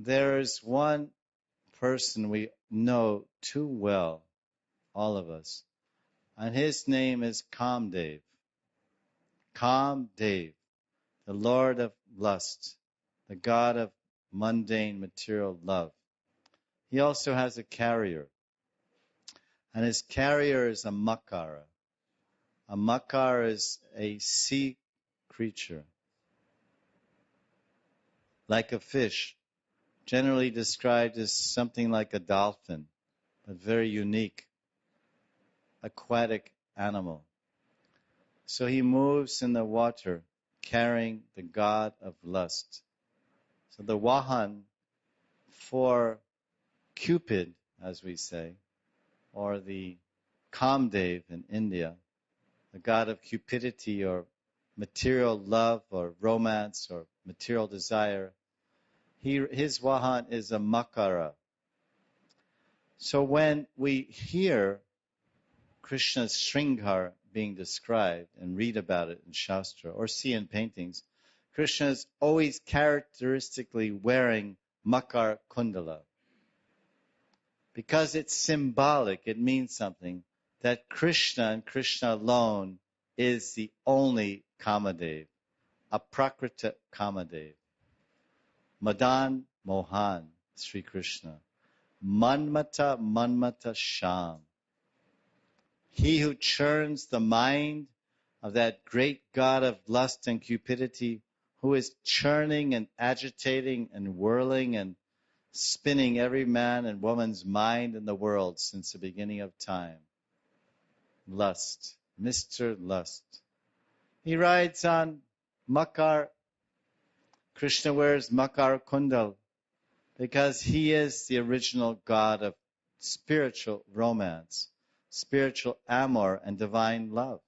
There's one person we know too well, all of us, and his name is Kamdev. Kamdev, the Lord of lust, the God of mundane material love. He also has a carrier, and his carrier is a makara. A makar is a sea creature, like a fish, generally described as something like a dolphin, but very unique, aquatic animal. So he moves in the water, carrying the god of lust. So the Vahan for Cupid, as we say, or the Kamdev in India, the god of cupidity or material love or romance or material desire, his Vahan is a makara. So when we hear Krishna's Sringar being described and read about it in Shastra or see in paintings, Krishna is always characteristically wearing Makar Kundala. Because it's symbolic, it means something, that Krishna and Krishna alone is the only Kamadev, Aprakrita Kamadev. Madan Mohan, Sri Krishna. Manmata Manmata Sham. He who churns the mind of that great god of lust and cupidity, who is churning and agitating and whirling and spinning every man and woman's mind in the world since the beginning of time. Lust, Mr. Lust. He rides on Makar. Krishna wears Makar Kundal because he is the original god of spiritual romance, spiritual amor, and divine love.